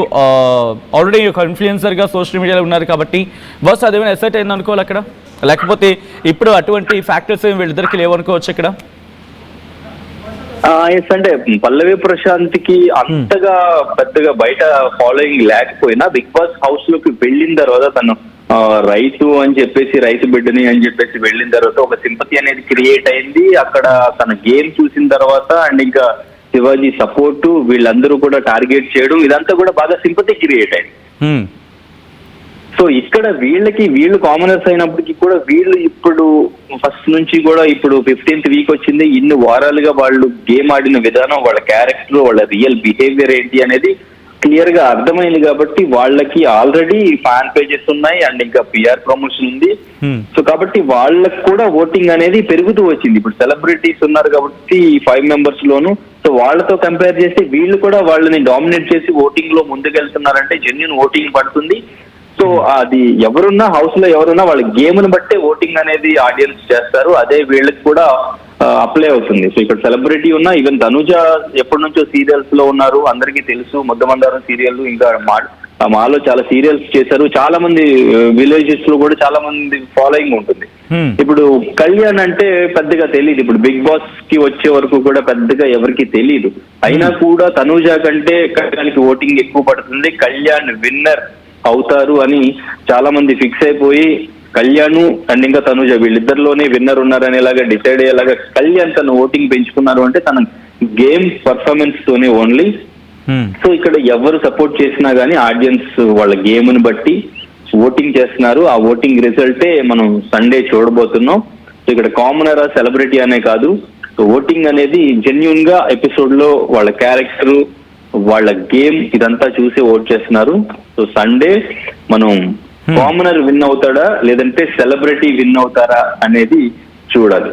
ఆల్రెడీ ఒక ఇన్ఫ్లుయెన్సర్గా సోషల్ మీడియాలో ఉన్నారు కాబట్టి బస్ అదేమైనా ఎసెట్ అయింది అనుకోవాలి అక్కడ, లేకపోతే ఇప్పుడు అటువంటి ఫ్యాక్టర్స్ ఏమి వీళ్ళిద్దరికి లేవనుకోవచ్చు ఇక్కడ? ఎస్, అంటే పల్లవి ప్రశాంత్ కి అంతగా పెద్దగా బయట ఫాలోయింగ్ లేకపోయినా బిగ్ బాస్ హౌస్ లోకి వెళ్ళిన తర్వాత తను రైతు అని చెప్పేసి, రైతు బిడ్డని అని చెప్పేసి వెళ్ళిన తర్వాత ఒక సింపతి అనేది క్రియేట్ అయింది. అక్కడ తన గేమ్ చూసిన తర్వాత అండ్ ఇంకా శివాజీ సపోర్టు, వీళ్ళందరూ కూడా టార్గెట్ చేయడం, ఇదంతా కూడా బాగా సింపతి క్రియేట్ అయింది. సో ఇక్కడ వీళ్ళు కామనర్స్ అయినప్పటికీ కూడా వీళ్ళు ఇప్పుడు ఫస్ట్ నుంచి కూడా ఇప్పుడు 15th వీక్ వచ్చింది, ఇన్ని వారాలుగా వాళ్ళు గేమ్ ఆడిన విధానం, వాళ్ళ క్యారెక్టర్, వాళ్ళ రియల్ బిహేవియర్ ఏంటి అనేది క్లియర్ గా అర్థమైంది కాబట్టి వాళ్ళకి ఆల్రెడీ ఫ్యాన్ పేజెస్ ఉన్నాయి అండ్ ఇంకా పిఆర్ ప్రమోషన్ ఉంది. సో కాబట్టి వాళ్ళకి కూడా ఓటింగ్ అనేది పెరుగుతూ వచ్చింది. ఇప్పుడు సెలబ్రిటీస్ ఉన్నారు కాబట్టి 5 మెంబర్స్ లోను, సో వాళ్ళతో కంపేర్ చేస్తే వీళ్ళు కూడా వాళ్ళని డామినేట్ చేసి ఓటింగ్ లో ముందుకెళ్తున్నారంటే జెన్యూన్ ఓటింగ్ పడుతుంది. సో అది ఎవరున్నా హౌస్ లో ఎవరున్నా వాళ్ళ గేమ్ ని బట్టే ఓటింగ్ అనేది ఆడియన్స్ చేస్తారు, అదే వీళ్ళకి కూడా అప్లై అవుతుంది. సో ఇక్కడ సెలబ్రిటీ ఉన్నా, ఈవెన్ తనుజ ఎప్పటి నుంచో సీరియల్స్ లో ఉన్నారు, అందరికీ తెలుసు. ముద్దమందారం సీరియల్, ఇంకా మాలో చాలా సీరియల్స్ చేశారు. చాలా మంది విలేజెస్ లో కూడా చాలా మంది ఫాలోయింగ్ ఉంటుంది. ఇప్పుడు కళ్యాణ్ అంటే పెద్దగా తెలియదు, ఇప్పుడు బిగ్ బాస్ కి వచ్చే వరకు కూడా పెద్దగా ఎవరికి తెలియదు. అయినా కూడా తనుజ కంటే కళ్యాణ్కి ఓటింగ్ ఎక్కువ పడుతుంది, కళ్యాణ్ విన్నర్ అవుతారు అని చాలా మంది ఫిక్స్ అయిపోయి కళ్యాణ్ అండ్ ఇంకా తనుజ వీళ్ళిద్దరిలోనే విన్నర్ ఉన్నారనేలాగా డిసైడ్ అయ్యేలాగా కళ్యాణ్ తన ఓటింగ్ పెంచుకున్నారు అంటే తన గేమ్ పర్ఫార్మెన్స్ తోనే ఓన్లీ. సో ఇక్కడ ఎవరు సపోర్ట్ చేసినా గానీ ఆడియన్స్ వాళ్ళ గేమ్ ని బట్టి ఓటింగ్ చేస్తున్నారు. ఆ ఓటింగ్ రిజల్టే మనం సండే చూడబోతున్నాం. సో ఇక్కడ కామనర్ సెలబ్రిటీ అనే కాదు, ఓటింగ్ అనేది జెన్యూన్ గా ఎపిసోడ్ లో వాళ్ళ క్యారెక్టర్, వాళ్ళ గేమ్ ఇదంతా చూసి ఓట్ చేస్తున్నారు. సో సండే మనం కామనర్ విన్ అవుతాడా లేదంటే సెలబ్రిటీ విన్ అవుతారా అనేది చూడాలి.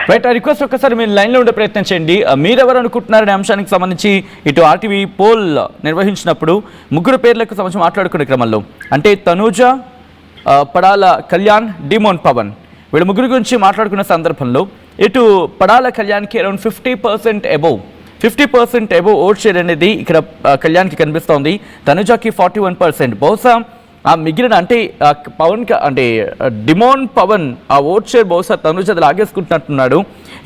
రైట్, ఆ రిక్వెస్ట్ ఒక్కసారి మీరు లైన్లో ఉండే ప్రయత్నం చేయండి. మీరెవరు అనుకుంటున్నారనే అంశానికి సంబంధించి ఇటు ఆర్టీవీ పోల్ నిర్వహించినప్పుడు 3 పేర్లకు సంబంధించి మాట్లాడుకునే క్రమంలో అంటే తనూజ, పడాల కళ్యాణ్, డిమోన్ పవన్ వీళ్ళ 3 గురించి మాట్లాడుకున్న సందర్భంలో ఇటు పడాల కళ్యాణ్కి అరౌండ్ 50% అబోవ్ ఓట్ షేర్ అనేది ఇక్కడ కళ్యాణ్కి కనిపిస్తోంది. తనుజకి 41%. బహుశా ఆ మిగిలిన అంటే పవన్ అంటే డిమోన్ పవన్ ఆ ఓట్ షేర్ బహుశా తనుజ లాగేసుకుంటున్నట్టున్నాడు.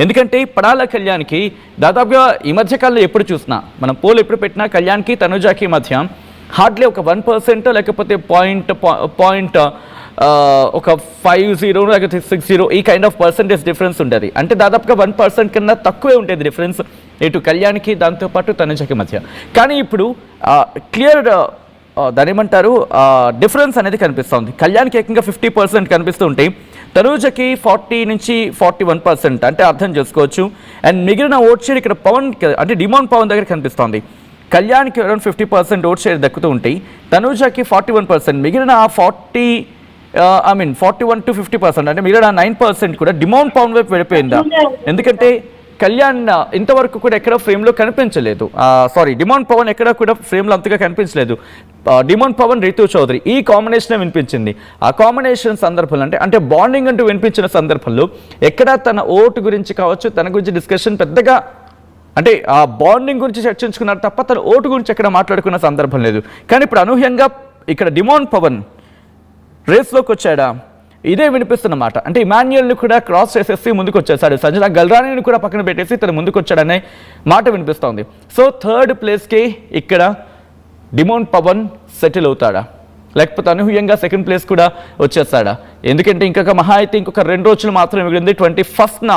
ఎందుకంటే పడాల కళ్యాణ్కి దాదాపుగా ఈ మధ్యకాలంలో ఎప్పుడు చూసినా మనం పోల్ ఎప్పుడు పెట్టినా కళ్యాణ్కి తనుజకి మధ్య హార్డ్లీ ఒక 1% లేకపోతే పాయింట్ ఒక 50 లేకపోతే 60 ఈ కైండ్ ఆఫ్ పర్సెంటేజ్ డిఫరెన్స్ ఉండేది. అంటే దాదాపుగా 1% కన్నా తక్కువే ఉండేది డిఫరెన్స్ ఇటు కళ్యాణ్కి దాంతోపాటు తనుజకి మధ్య. కానీ ఇప్పుడు క్లియర్ దాని ఏమంటారు డిఫరెన్స్ అనేది కనిపిస్తుంది. కళ్యాణ్కి ఏకంగా 50% కనిపిస్తూ ఉంటే తనుజకి 40 నుంచి 41% అంటే అర్థం చేసుకోవచ్చు. అండ్ మిగిలిన ఓట్ షేర్ ఇక్కడ పవన్ అంటే డిమోన్ పవన్ దగ్గర కనిపిస్తోంది. కళ్యాణ్కి అరౌండ్ 50% ఓట్ షేర్ దక్కుతూ ఉంటాయి, తనుజకి 41%. మిగిలిన 41 to 50% అంటే మిగిలిన 9% కూడా డిమోన్ పవన్ వైపు వెళ్ళిపోయిందా? ఎందుకంటే కళ్యాణ్ ఇంతవరకు కూడా ఎక్కడ ఫ్రేమ్లో కనిపించలేదు. డిమోన్ పవన్ ఎక్కడ కూడా ఫ్రేమ్లో అంతగా కనిపించలేదు. డిమోన్ పవన్, రితు చౌదరి ఈ కాంబినేషన్ వినిపించింది. ఆ కాంబినేషన్ సందర్భంలో అంటే బాండింగ్ అంటూ వినిపించిన సందర్భంలో ఎక్కడ తన ఓటు గురించి కావచ్చు, తన గురించి డిస్కషన్ పెద్దగా అంటే ఆ బాండింగ్ గురించి చర్చించుకున్నారు తప్ప తన ఓటు గురించి ఎక్కడ మాట్లాడుకున్న సందర్భం లేదు. కానీ ఇప్పుడు అనూహ్యంగా ఇక్కడ డిమోన్ పవన్ రేస్లోకి వచ్చాడా? ఇదే వినిపిస్తున్నమాట. అంటే ఇమాన్యుయల్ని కూడా క్రాస్ చేసేసి ముందుకు వచ్చేసాడు, సంజన గల్రానీని కూడా పక్కన పెట్టేసి తను ముందుకు వచ్చాడనే మాట వినిపిస్తోంది. సో 3rd ప్లేస్కి ఇక్కడ డిమోన్ పవన్ సెటిల్ అవుతాడా, లేకపోతే అనూహ్యంగా 2nd ప్లేస్ కూడా వచ్చేస్తాడా? ఎందుకంటే ఇంకొక మహా అయితే ఇంకొక 2 రోజులు మాత్రమే మిగిలింది. 21న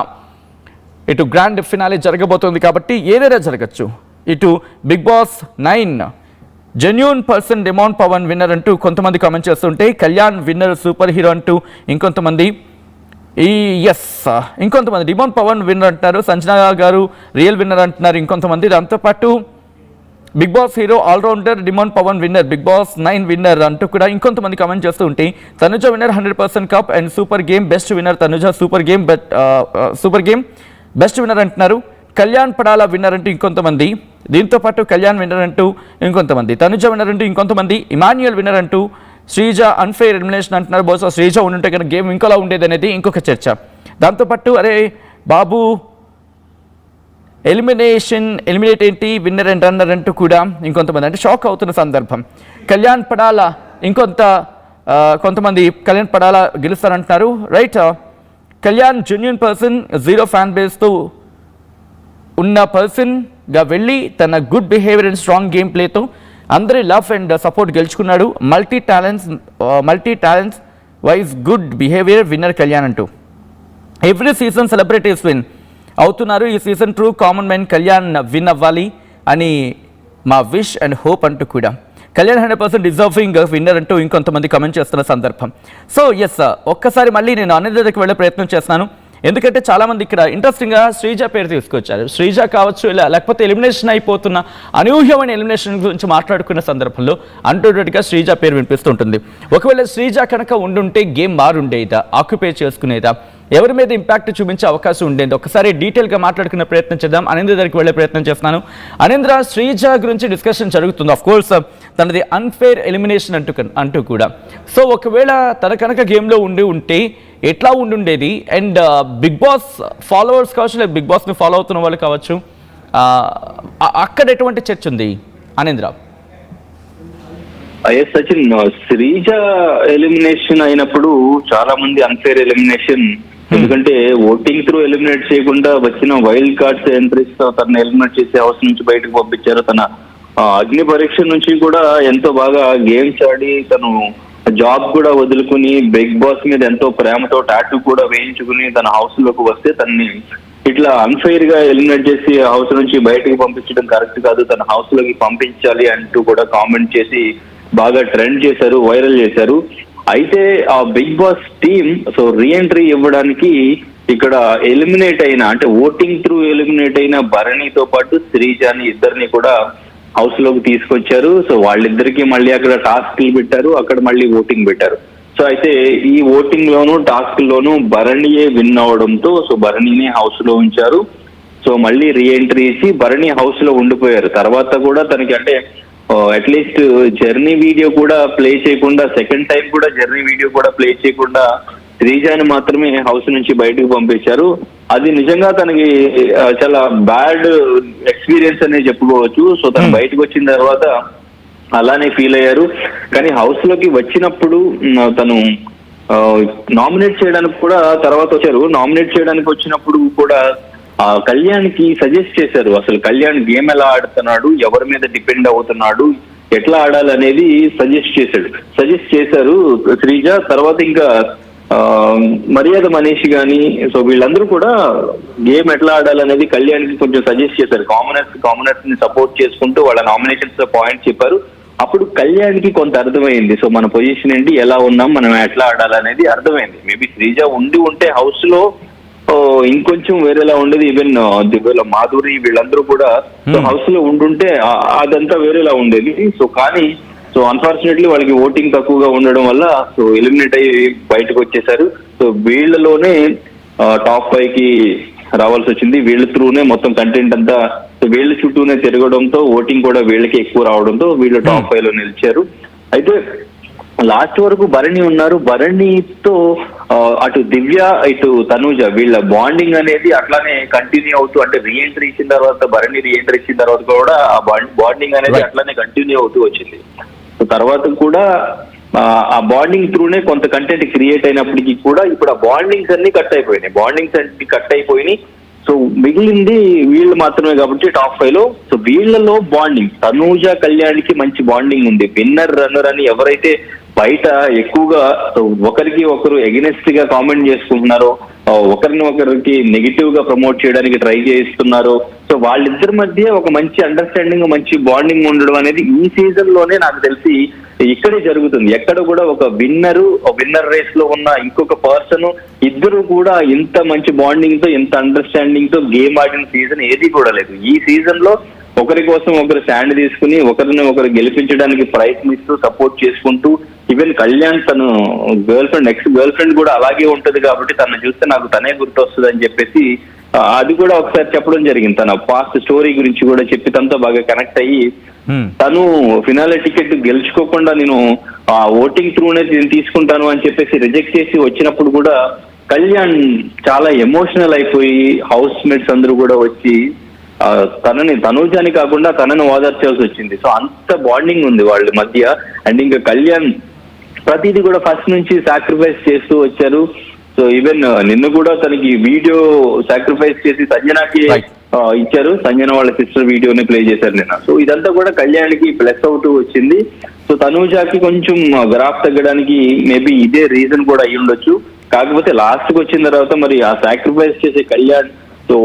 ఇటు గ్రాండ్ ఫినాలే జరగబోతోంది కాబట్టి ఏదైనా జరగచ్చు. ఇటు Bigg Boss 9 genuine person demon Pavan winner అంటూ కొంతమంది కామెంట్ చేస్తుంటే కళ్యాణ్ విన్నర్ సూపర్ హీరో అంటూ ఇంకొంతమంది ఇంకొంతమంది డిమోన్ పవన్ విన్నర్ అంటున్నారు, సంజన గారు రియల్ విన్నర్ అంటున్నారు ఇంకొంతమంది. దాంతోపాటు Bigg Boss hero allrounder demon Pavan winner, Bigg Boss 9 winner అంటూ కూడా ఇంకొంతమంది కామెంట్ చేస్తూ ఉంటే Tanuja winner 100% cup and super game best winner Tanuja, super game best winner అంటున్నారు. కళ్యాణ్ పడాల విన్నర్ అంటూ ఇంకొంతమంది, దీంతోపాటు కళ్యాణ్ విన్నర్ అంటూ ఇంకొంతమంది, తనుజ విన్నర్ అంటూ ఇంకొంతమంది, ఇమాన్యుయల్ విన్నర్ అంటూ, శ్రీజ అన్ఫెయిర్ ఎలిమినేషన్ అంటున్నారు. బహుశా శ్రీజ ఉండుంటే కనుక గేమ్ ఇంకోలా ఉండేది అనేది ఇంకొక చర్చ. దాంతోపాటు అరే బాబు ఎలిమినేట్ ఏంటి విన్నర్ అండ్ రన్నర్ అంటూ కూడా ఇంకొంతమంది అంటే షాక్ అవుతున్న సందర్భం. కళ్యాణ్ పడాల కొంతమంది కళ్యాణ్ పడాల గెలుస్తారంటున్నారు. Right, Kalyan genuine person, 0 fan బేస్తో ఉన్న పర్సన్గా వెళ్ళి తన good behaviour and strong game ప్లేతో అందరి లవ్ అండ్ సపోర్ట్ గెలుచుకున్నాడు. Multi talents wise good behaviour winner Kalyan అంటూ. ఎవ్రీ సీజన్ సెలబ్రిటీస్ విన్ అవుతున్నారు, ఈ season true common man Kalyan win అవ్వాలి అని మా విష్ అండ్ హోప్ అంటూ కూడా కళ్యాణ్ 100% డిజర్వింగ్ విన్నర్ అంటూ ఇంకొంతమంది కమెంట్ చేస్తున్న సందర్భం. సో ఒక్కసారి మళ్ళీ నేను అనిల్ దగ్గరికి వెళ్ళే ప్రయత్నం చేస్తున్నాను. ఎందుకంటే చాలా మంది ఇక్కడ ఇంట్రెస్టింగ్ గా శ్రీజ పేరు తీసుకొచ్చారు. శ్రీజ కావచ్చు, లేకపోతే ఎలిమినేషన్ అయిపోతున్న అనూహ్యమైన ఎలిమినేషన్ గురించి మాట్లాడుకున్న సందర్భంలో అంటున్నట్టుగా శ్రీజ పేరు వినిపిస్తుంటుంది. ఒకవేళ శ్రీజ కనుక ఉండుంటే గేమ్ మారుండేదా, ఆక్యుపై చేసుకునేదా, ఎవరి మీద ఇంపాక్ట్ చూపించే అవకాశం ఉండేది? ఒకసారి డీటెయిల్గా మాట్లాడుకునే ప్రయత్నం చేద్దాం. అనేంద్ర దగ్గరికి వెళ్ళే ప్రయత్నం చేస్తున్నాను. అనేంద్ర, శ్రీజ గురించి డిస్కషన్ జరుగుతుంది. ఆఫ్ కోర్స్ తనది అన్ఫేర్ ఎలిమినేషన్ అంటూ కూడా. సో ఒకవేళ తన కనుక గేమ్లో ఉంటే ఎట్లా ఉండుండేది? అండ్ బిగ్ బాస్ ఫాలోవర్స్ కావచ్చు, లేదా బిగ్ బాస్ని ఫాలో అవుతున్న వాళ్ళు కావచ్చు, అక్కడ ఎటువంటి చర్చ ఉంది అనేంద్ర? సచిన్, శ్రీజ ఎలిమినేషన్ అయినప్పుడు చాలా మంది అన్ఫేర్ ఎలిమినేషన్, ఎందుకంటే ఓటింగ్ త్రూ ఎలిమినేట్ చేయకుండా వచ్చిన వైల్డ్ కార్డ్స్ ఎంట్రీస్ తో తనని ఎలిమినేట్ చేసి హౌస్ నుంచి బయటకు పంపించారు. తన అగ్ని పరీక్ష నుంచి కూడా ఎంతో బాగా గేమ్స్ ఆడి తను జాబ్ కూడా వదులుకుని బిగ్ బాస్ మీద ఎంతో ప్రేమతో టాటూ కూడా వేయించుకుని తన హౌస్ లోకి వస్తే తనని ఇట్లా అన్ఫెయిర్ గా ఎలిమినేట్ చేసి హౌస్ నుంచి బయటకు పంపించడం కరెక్ట్ కాదు, తన హౌస్ లోకి పంపించాలి అంటూ కూడా కామెంట్ చేసి బాగా ట్రెండ్ చేశారు, వైరల్ చేశారు. అయితే ఆ Bigg Boss team so reentry ఇవ్వడానికి ఇక్కడ ఎలిమినేట్ అయిన, అంటే ఓటింగ్ త్రూ ఎలిమినేట్ అయిన భరణితో పాటు శ్రీజాని ఇద్దరిని కూడా హౌస్ లోకి తీసుకొచ్చారు. సో వాళ్ళిద్దరికి మళ్ళీ అక్కడ టాస్క్లు పెట్టారు, అక్కడ మళ్ళీ ఓటింగ్ పెట్టారు. సో అయితే ఈ ఓటింగ్ లోను టాస్క్ లోను భరణియే విన్ అవడంతో సో భరణిని హౌస్ లో ఉంచారు. సో మళ్ళీ రీఎంట్రీ ఇచ్చి భరణి హౌస్ లో ఉండిపోయారు. తర్వాత కూడా తనకి అంటే అట్లీస్ట్ జర్నీ వీడియో కూడా ప్లే చేయకుండా, సెకండ్ టైం కూడా జర్నీ వీడియో కూడా ప్లే చేయకుండా శ్రీజాని మాత్రమే హౌస్ నుంచి బయటకు పంపించారు. అది నిజంగా తనకి చాలా బ్యాడ్ ఎక్స్పీరియన్స్ అనే చెప్పుకోవచ్చు. సో తను బయటకు వచ్చిన తర్వాత అలానే ఫీల్ అయ్యారు. కానీ హౌస్ లోకి వచ్చినప్పుడు తను నామినేట్ చేయడానికి కూడా తర్వాత వచ్చారు. నామినేట్ చేయడానికి వచ్చినప్పుడు కూడా కళ్యాణ్ కి సజెస్ట్ చేశారు, అసలు కళ్యాణ్ గేమ్ ఎలా ఆడుతున్నాడు, ఎవరి మీద డిపెండ్ అవుతున్నాడు, ఎట్లా ఆడాలనేది సజెస్ట్ చేశారు శ్రీజ. తర్వాత ఇంకా మర్యాద మనీష్ గాని సో వీళ్ళందరూ కూడా గేమ్ ఎట్లా ఆడాలనేది కళ్యాణ్ కి కొంచెం సజెస్ట్ చేశారు. కామనర్స్ ని సపోర్ట్ చేసుకుంటూ వాళ్ళ నామినేషన్స్ లో పాయింట్ చెప్పారు. అప్పుడు కళ్యాణ్ కి కొంత అర్థమైంది, సో మన పొజిషన్ ఏంటి, ఎలా ఉన్నాం, మనం ఎట్లా ఆడాలనేది అర్థమైంది. మేబీ శ్రీజ ఉంటే హౌస్ లో ఇంకొంచెం వేరేలా ఉండేది. ఈవెన్ దివ్యల మాధురి వీళ్ళందరూ కూడా హౌస్ లో ఉండుంటే అదంతా వేరేలా ఉండేది. సో కానీ సో అన్ఫార్చునేట్లీ వాళ్ళకి ఓటింగ్ తక్కువగా ఉండడం వల్ల సో ఎలిమినేట్ అయ్యి బయటకు వచ్చేసారు. సో వీళ్ళలోనే టాప్ 5 కి రావాల్సి వచ్చింది. వీళ్ళ త్రూనే మొత్తం కంటెంట్ అంతా వీళ్ళ చుట్టూనే తిరగడంతో ఓటింగ్ కూడా వీళ్ళకి ఎక్కువ రావడంతో వీళ్ళు టాప్ 5 లో నిలిచారు. అయితే లాస్ట్ వరకు భరణి ఉన్నారు. భరణితో అటు దివ్య ఇటు తనూజ వీళ్ళ బాండింగ్ అనేది అట్లానే కంటిన్యూ అవుతూ, అంటే రీఎంట్రీ ఇచ్చిన తర్వాత భరణి రీఎంట్రీ ఇచ్చిన తర్వాత కూడా ఆ బాండింగ్ అనేది అట్లానే కంటిన్యూ అవుతూ వచ్చింది. తర్వాత కూడా ఆ బాండింగ్ త్రూనే కొంత కంటెంట్ క్రియేట్ అయినప్పటికీ కూడా ఇప్పుడు ఆ బాండింగ్స్ అన్ని కట్ అయిపోయినాయి. సో మిగిలింది వీళ్ళు మాత్రమే కాబట్టి టాప్ 5 లో. సో వీళ్ళలో బాండింగ్ తనూజ కళ్యాణ్కి మంచి బాండింగ్ ఉంది. విన్నర్ రన్నర్ అని ఎవరైతే బయట ఎక్కువగా ఒకరికి ఒకరు ఎగెనెస్ట్ గా కామెంట్ చేసుకుంటున్నారో, ఒకరికి నెగిటివ్ గా ప్రమోట్ చేయడానికి ట్రై చేస్తున్నారో, సో వాళ్ళిద్దరి మధ్య ఒక మంచి అండర్స్టాండింగ్, మంచి బాండింగ్ ఉండడం అనేది ఈ సీజన్ లోనే నాకు తెలిసి ఇక్కడే జరుగుతుంది. ఎక్కడ కూడా ఒక విన్నర్ రేస్ లో ఉన్న ఇంకొక పర్సన్ ఇద్దరు కూడా ఇంత మంచి బాండింగ్ తో, ఇంత అండర్స్టాండింగ్ తో గేమ్ ఆడిన సీజన్ ఏది కూడా లేదు. ఈ సీజన్ లో ఒకరి కోసం ఒకరు స్టాండ్ తీసుకుని ఒకరిని ఒకరు గెలిపించడానికి ప్రయత్నిస్తూ సపోర్ట్ చేసుకుంటూ, ఈవెన్ కళ్యాణ్ తను ఎక్స్ గర్ల్ ఫ్రెండ్ కూడా అలాగే ఉంటది కాబట్టి తను చూస్తే నాకు తనే గుర్తొస్తుంది అని చెప్పేసి అది కూడా ఒకసారి చెప్పడం జరిగింది. తన పాస్ట్ స్టోరీ గురించి కూడా చెప్పి తనతో బాగా కనెక్ట్ అయ్యి తను ఫినాలే టికెట్ గెలుచుకోకుండా నేను ఆ ఓటింగ్ త్రూనే తీసుకుంటాను అని చెప్పేసి రిజెక్ట్ చేసి వచ్చినప్పుడు కూడా కళ్యాణ్ చాలా ఎమోషనల్ అయిపోయి హౌస్ మేట్స్ అందరూ కూడా వచ్చి తనూజాని కాకుండా తనని ఓదార్చాల్సి వచ్చింది. సో అంత బాండింగ్ ఉంది వాళ్ళ మధ్య. అండ్ ఇంకా కళ్యాణ్ ప్రతిదీ కూడా ఫస్ట్ నుంచి సాక్రిఫైస్ చేస్తూ వచ్చారు. సో ఈవెన్ నిన్ను కూడా తనకి వీడియో సాక్రిఫైస్ చేసి సంజనాకి ఇచ్చారు. సంజన వాళ్ళ సిస్టర్ వీడియోని ప్లే చేశారు నిన్న. సో ఇదంతా కూడా కళ్యాణ్కి ప్లస్ అవుతూ వచ్చింది. సో తనూజాకి కొంచెం గ్రాఫ్ తగ్గడానికి మేబీ ఇదే రీజన్ కూడా అయ్యి ఉండొచ్చు. కాకపోతే లాస్ట్ కి వచ్చిన తర్వాత మరి ఆ సాక్రిఫైస్ చేసే కళ్యాణ్ సో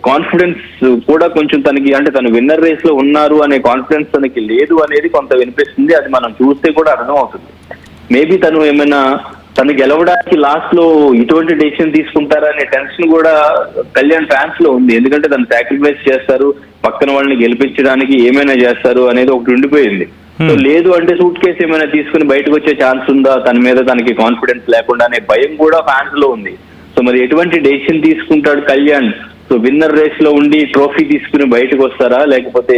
కాన్ఫిడెన్స్ కూడా కొంచెం తనకి, అంటే తను విన్నర్ రేస్ లో ఉన్నారు అనే కాన్ఫిడెన్స్ తనకి లేదు అనేది కొంత వినిపిస్తుంది. అది మనం చూస్తే కూడా అర్థం అవుతుంది. మేబీ తను ఏమైనా తను గెలవడానికి లాస్ట్ లో ఇటువంటి డెసిషన్ తీసుకుంటారా అనే టెన్షన్ కూడా కళ్యాణ్ ఫ్యాన్స్ లో ఉంది. ఎందుకంటే తను సాక్రిఫైస్ చేస్తారు, పక్కన వాళ్ళని గెలిపించడానికి ఏమైనా చేస్తారు అనేది ఒకటి ఉండిపోయింది. సో లేదు అంటే సూట్ కేసు ఏమైనా తీసుకుని బయటకు వచ్చే ఛాన్స్ ఉందా, తన మీద తనకి కాన్ఫిడెన్స్ లేకుండా అనే భయం కూడా ఫ్యాన్స్ లో ఉంది. సో మరి ఎటువంటి డెసిషన్ తీసుకుంటాడు కళ్యాణ్? సో విన్నర్ రేస్ లో ఉండి ట్రోఫీ తీసుకుని బయటకు వస్తారా, లేకపోతే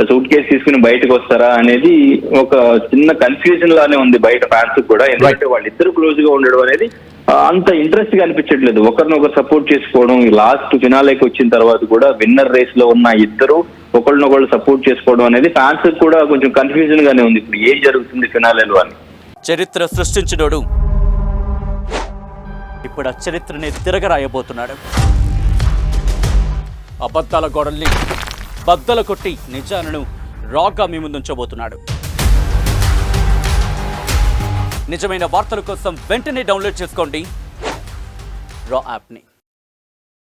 సూట్ కేసు తీసుకుని బయటకు వస్తారా అనేది ఒక చిన్న కన్ఫ్యూజన్ లానే ఉంది బయట ఫ్యాన్స్ కూడా. ఎందుకంటే వాళ్ళిద్దరు క్లోజ్ గా ఉండడం అనేది అంత ఇంట్రెస్ట్ గా అనిపించట్లేదు. ఒకరినొకరు సపోర్ట్ చేసుకోవడం, లాస్ట్ ఫినాలేకి వచ్చిన తర్వాత కూడా విన్నర్ రేస్ లో ఉన్న ఇద్దరు ఒకళ్ళనొకళ్ళు సపోర్ట్ చేసుకోవడం అనేది ఫ్యాన్స్ కూడా కొంచెం కన్ఫ్యూజన్ గానే ఉంది. ఇప్పుడు ఏం జరుగుతుంది ఫినాలేలో అని. చరిత్ర సృష్టించినోడు ఇప్పుడు ఆ చరిత్రని తిరగరాయబోతున్నాడు. అబద్ధాల గోడల్ని బద్దలు కొట్టి నిజాలను రాగా మీ ముందుంచబోతున్నాడు. నిజమైన వార్తల కోసం వెంటనే డౌన్లోడ్ చేసుకోండి రా యాప్ని.